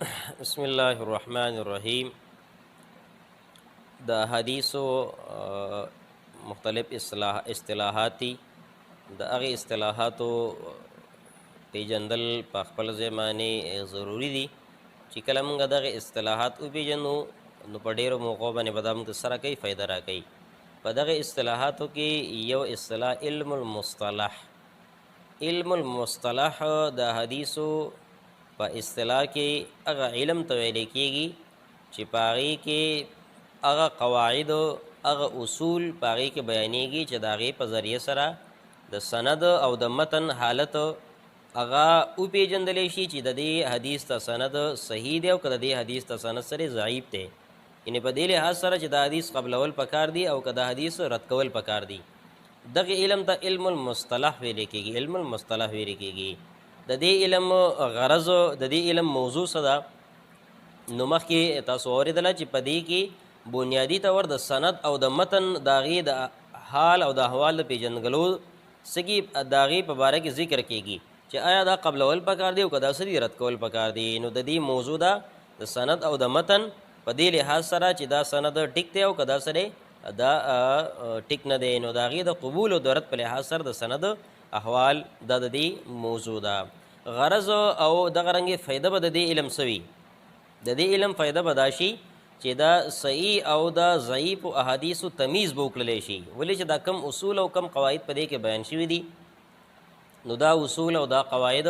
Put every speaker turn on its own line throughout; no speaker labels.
बिस्मिल्लाहिर्रहमानिर्रहीम। द हदीसो मुख्तलिफ इस्तिलाहाती द अगे इस्तिलाहातो पेजंदल په خپل ځای باندې ضروری دي چې کله موږ دغه اصطلاحات وپېژنو نو په ډېرو موقعو باندې به دا موږ سره کوي فایده راکوي. په دغه اصطلاحاتو کې یو اصطلاح علم المصطلح د حدیثو په اصطلاح کې هغه علم ته ویل کېږي چې په هغې کې هغه قواعد هغه اصول په هغې کې بیانېږي چې د هغې په ذریعه سره د سند او د متن حالت هغه وپېژندلی شي چې د دې حدیث ته سند صحیح دی او که د دې حدیث ته سند سره ضعیف دی. یعنې په دې لحاظ سره چې د حدیث قبلول پکار دی او که د حدیث رد کول پکار دی. دغه علم ته علم المصطلح ویل کېږي. علم المصطلح ویل کېږي. د دې علم غرض د دې علم موضوع څه ده؟ نو مخکې تاسو اورېدله چې په دې کې بنیادي طور د سند او د متن د هغې د حال او د احوال د پېژندګلو سږي د هغې په باره کې ذکر کېږي چې آیا دا قبلول پکار دی او که دا څه دي رد کول پکار دی. نو د دې موضوع ده د سند او د متن په دې لحاظ سره چې دا سند ټیک دی او که دا سره دا ټیک نه دی، نو د هغې د قبول او د رد په لحاظ سره د سند احوال دا د دې موضوع ده. غرض او دغه رنګې فایده به د دې علم سوي. د دې علم فایده به دا شي چې دا صحیح او دا ضعیف احادیثو تمیز به وکړلی شي. ولې چې دا کم اصول او کم قواعد په دې کې بیان شوي دي، نو دا اصول او دا قواعد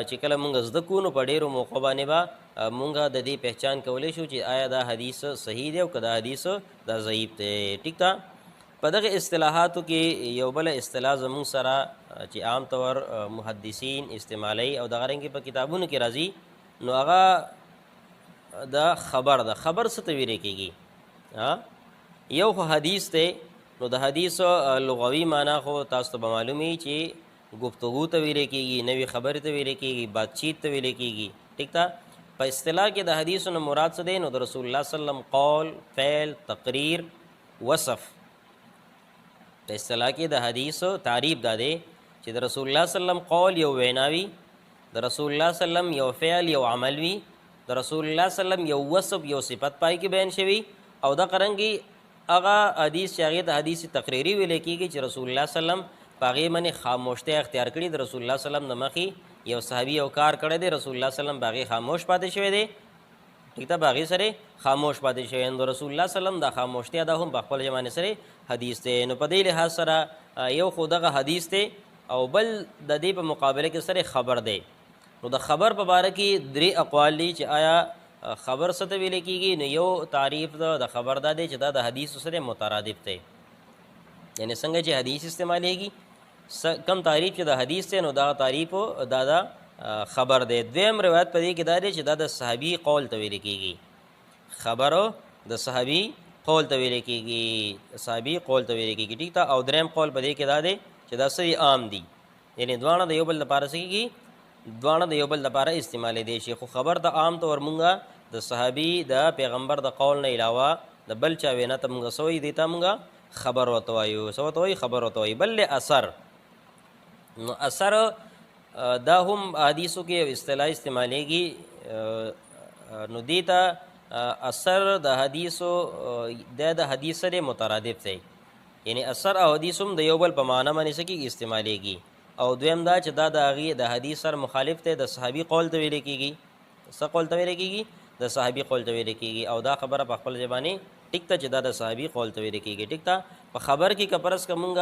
چې کله مونږ زده کړو نو په ډېرو موقعو باندې به مونږ د دې پہچان کولی شو چې آیا دا حدیث صحیح دی او که دا حدیث دا ضعیف دی. ټیک ده. په دغه اصطلاحاتو کې یو بله اصطلاح زمونږ سره چې عام طور محدثین استعمالوي او دغه رنګې په کتابونو کې راځي، نو هغه دا خبر ده. خبر څه ته ویلی کېږي؟ یو خو حدیث دی، نو د حدیث لغوي معنا خو تاسو ته به معلوم وي چې گفتگو ته ویلی کېږي، نوې خبرې ته ویلی کېږي، باتچیت ته ویلی کېږي. ټیک ده. په اصطلاح کې د حدیثو نه مراد څه دی؟ نو د رسول الله صلی الله علیه وسلم قول، فعل، تقریر، وصف. په اصطلاح کې د حدیث تعریف دا دی چې د رسول الله صلی الله علیه وسلم قول یو ویناوي، د رسول الله صلی الله علیه وسلم یو فعل یو عمل وي، د رسول الله صلی الله علیه وسلم یو وصف یو صفت پای کې بیان شوي، او د قرنګي هغه حدیث چې هغې ته حدیث تقریري ویلی کېږي چې رسول الله صلی الله علیه وسلم په هغې باندې خاموشتیا اختیار کړي. د رسول الله صلی الله علیه وسلم د مخې یو صحابي یو کار کړی دی، رسول الله صلی الله علیه وسلم په هغې خاموش پاتې شوی دی. ټیک ده. په هغې سره خاموش پاتې شوی. نو رسول الله صلی الله علیه وسلم دا خاموشتیا دا هم په خپل ژبه باندې سره حدیث دی. نو په دې لحاظ سره یو خو دغه حدیث دی او بل د دې په مقابله کې سره خبر دی. نو د خبر په باره کې درې اقوال دي چې آیا خبر څه ته ویلی کېږي. نو یو تعریف د خبر دا دی چې دا د حدیثو سره مترادف دی، یعنې څنګه چې حدیث استعمالیږي کم تعریف چې د حدیث دی، نو دا تعریف دا خبر دی. دویم روایت په دې کې دا دی چې دا د صحابي قول ته ویلی کېږي. خبر د صحابي قول ته ویلی کېږي، صحابي قول ته ویلی کېږي. ټیک ده. او دریم قول په دې کې دا دی چې دا څه عام دي، یعنې دواړه د یو بل لپاره څه کېږي، دواړه د یو بل لپاره استعمالیدی شي. خو خبر د عام طور مونږه د صحابي د پیغمبر د قول نه علاوه د بل چا وینا ته مونږ څه وایي؟ دې ته مونږ خبر ورته وایو. څه ورته وایي؟ خبر ورته وایي. بل اثر. نو اثر دا هم حدیثو کې یو اصطلاح استعمالیږي. نو دې ته اثر د حدیثو د حدیث سره مترادف دی، یعنی اثر او حدیث هم د یو بل په معنا باندې څه کېږي؟ استعمالیږي. او دویم دا چې دا د هغې د حدیث سره مخالف دی، د صحابي قول ته ویلی کېږي. څه قول ته ویلی کېږي؟ د صحابي قول ته ویلی کېږي. او دا خبره په خپل ژبه باندې ټیک ته چې دا د صحابي قول ته ویلی کېږي. ټیک ته. په خبر کې که فرض که مونږ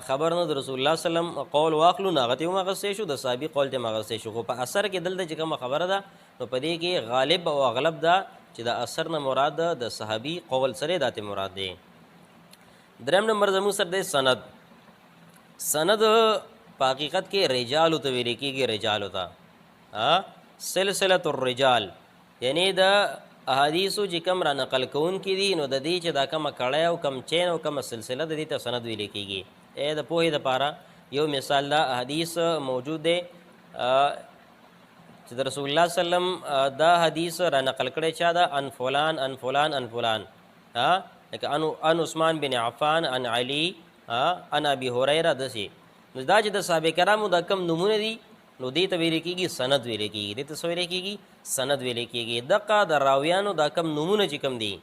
خبر نه د رسول الله صلی الله علیه وسلم قول واخلو نو هغه ته هم اخیستی شو، د صحابي قول ته هم اخیستی شو. خو په اثر کې دلته چې کومه خبره ده نو په دې کې غالب او اغلب ده چې د اثر نه مراد د صحابي قول سره داتې مراد دی. دریم نمبر زموږ سره دی سند. سند په حقیقت کې رجالو ته ویل کېږي. رجالو ته سلسله الرجال، یعنی د احادیثو چې کم را نقل کوونکي دي نو د دې چې دا کومه کړی او کم چین او کومه سلسله د دې ته سند ویل کېږي. د پوهې دپاره یو مثال دا حدیث موجود دی چې د رسول الله صلی الله علیه وسلم دا حدیث را نقل کړی چا ده؟ ان فلان ان فلان ان فلان، لکه ان عثمان بن عفان، ان علي، ان ابي هريره. داسې نو دا چې د صحابه کرامو دا کم نمونه دي نو دې ته ویل کېږي سند ویل کېږي. دې ته څه ویل کېږي؟ سند ویل کېږي. دقه د راویانو دا کم نومونه چې کم دي،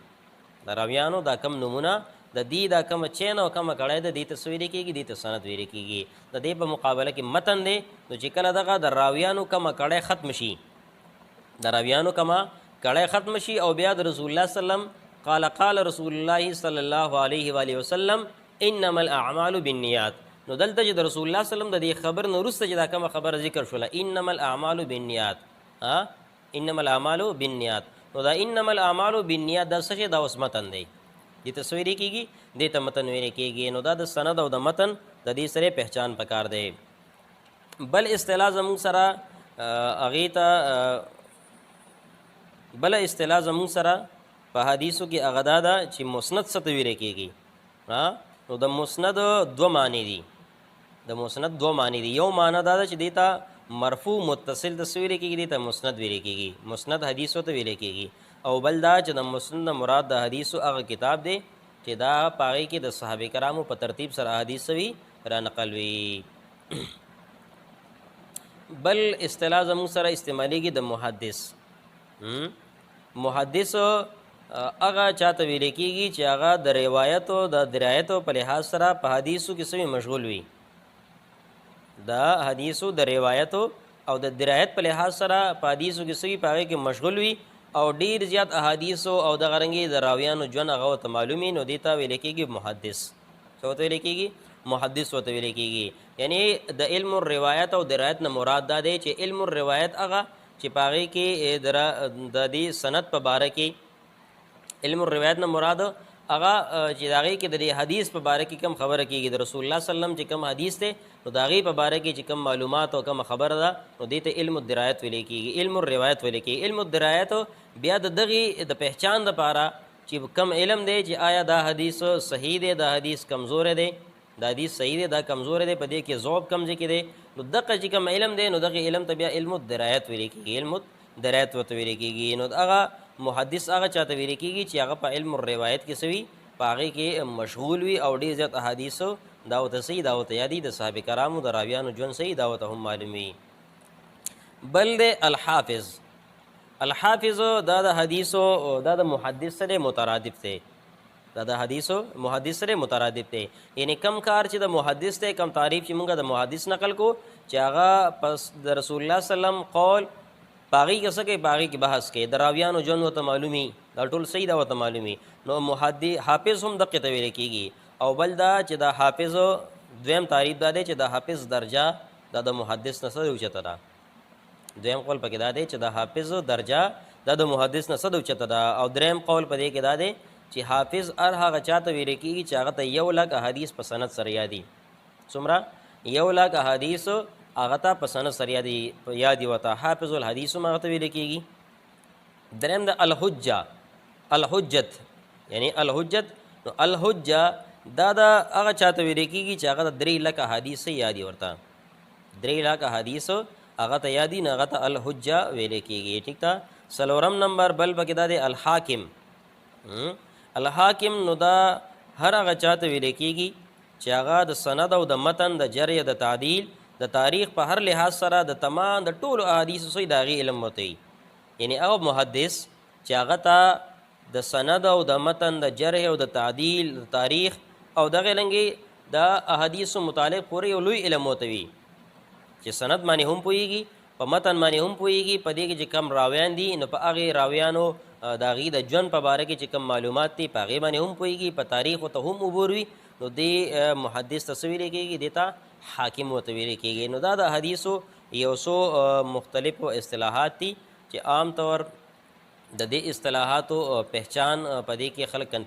د راویانو دا کم نومونه د دې دا کومه چین او کومه کړی ده دې ته څه ویل کېږي؟ دې ته سند ویل کېږي. د دې په مقابله کې متن دی. نو چې کله دغه د راویانو کومه کړی ختم شي، د راویانو کومه کړی ختم شي او بیا د رسول الله صلی الله علیه وسلم قال رسول الله صلی الله علیه و آله وسلم انما الاعمال بالنیات، نو دلته چې د رسول الله صلی الله علیه وسلم د دې خبر نه وروسته چې دا کومه خبره ذکر شوله انما الاعمال بالنیات، انما الاعمال بالنیات، نو دا انما الاعمال بالنیات دا څه شی؟ دا اوس متن دی. دې ته څه ویل کېږي؟ دې ته متن ویل کېږي. نو دا د سند او د متن د دې سره پہچان پکار دی. بل اصطلاح زموږ سره هغې ته بله اصطلاح زموږ سره په حدیثو کې هغه دا ده چې مسند څه ته ویل کېږي. نو د مسند دوه معنی دي. د مسند دوه معنی دي. یو معنی دا ده چې دې ته مرفوع متصل ته څه ویل کېږي؟ دې ته مسند ویل کېږي، مسند حدیثو ته ویل کېږي. او بل دا چې د مسند مراد د حدیثو هغه کتاب دی چې دا په هغې کې د صحابه کرامو په ترتیب سره حدیث وي را نقل وي. بل اصطلاح زموږ سره استعمالیږي د محدث. محدث هغه چاته ویل کېږي چې هغه د روایت او د درایت په لحاظ سره په حدیثو کې سوی مشغول وي. د حدیثو د روایت او د درایت په لحاظ سره په حدیثو کې سوی په هغې کې مشغول وي او ډیر زیات احادیثو او د غرنګي د راویانو ژوند هغه ته معلومي. نو دې ته ویل کېږي محدث. څه ورته ویل کېږي؟ محدث ورته ویل کېږي. یعنی د علم الروایت او درایت نه مراد دا دی چې علم الروایت هغه چې په هغې کې د دې سند په باره کې، علم الروایت نه مراد هغه چې د هغې کې د دې حدیث په باره کې کوم خبره کېږي، د رسول الله صلی الله علیه وسلم چې کوم حدیث دی نو د هغې په باره کې چې کوم معلومات او کوم خبره ده نو دې ته علم الدرایت ویل کېږي، علم الروایت ویل کېږي. علم الدرایت بیا د دغې د پہچان دپاره چې کم علم دی چې آیا دا حدیث صحیح دی، دا حدیث کمزوری دی، دا حدیث صحیح دی، دا کمزوری دی، په دې کې ضعف کم ځای کې دی. نو دغه چې کوم علم دی نو دغه علم ته بیا علم الدرایت ویل کېږي، علم الدرایت ورته ویل کېږي. نو هغه محدث هغه چاته ویل کېږي چې هغه په علم الروایت کې سوي، په هغې کې مشغول وي او ډېر زیات احادیثو دا ورته صحیح، دا ورته یادي، د صحابه کرامو د راویانو ژوند صحیح، دا ورته هم معلوم وي. بل دی الحافظ. الحافظ دا د حدیثو دا د محدث سره مترادف دی، دا د حدیثو محدث سره مترادف دی. یعنی کم کار چې د محدث دی، کم تعریف چې مونږ د محدث نقل کو چې هغه پس د رسول الله صلی الله علیه وسلم قول پاغي کې څه کوي، پاغي کې بحث کوي، د راویانو ژوند ورته معلومي، دا ټول صحیح دا ورته معلومي. نو محدث حافظ هم دقې ته ویل کېږي. او بل دا چې د حافظ دویم تعریف دا دی چې د حافظ درجه دا د محدث نه څه اوچته ده. دویم قول پکې دا دی چې د حافظ درجه دا د محدث نه څه اوچته ده. او دریم قول په دې کې دا دی چې حافظ هر هغه چاته ویل کېږي چې هغه ته 1,00,000 احادیث په سند سره یادي. څومره؟ 1,00,000 احادیث هغه ته په سند سره یادي وته حافظ الحدیث هم هغه ته ویل کېږي. دریم د الحجه، الحجت یعنی الحجت. نو الحجه دا د هغه چاته ویل کېږي چې هغه د 3,00,000 احادیث یادي، ورته 3,00,000 احادیث هغه ته یادي، نه هغه ته الحجه ویل کېږي. ټیک ده. څلورم نمبر بل پکې دا دی الحاکم. الحاکم نو دا هر هغه چاته ویل کېږي چې هغه د سند او د متن د جرح د تعدیل د تاریخ په هر لحاظ سره د تمام د ټولو احادیثو صحیح د هغې علم ورته وي. یعنی هغه محدث چې هغه ته د سند او د متن د جرح او د تعدیل د تاریخ او دغه لنګې د احادیثو متعلق پورې یو لوی علم ورته وي چې سند باندې هم پوهېږي، په متن باندې هم پوهېږي، په دې کې چې کم راویان دي نو په هغې راویانو د هغې د ژوند په باره کې چې کم معلومات دي په هغې باندې هم پوهېږي، په تاریخ ورته هم عبور وي. نو دې محدث ته څه ویلې کېږي؟ دې ته حاکم ورته ویلې کېږي. نو دا د حدیثو یو څو مختلفو اصطلاحات دي چې عام طور د دې اصطلاحاتو پہچان په دې کې خلک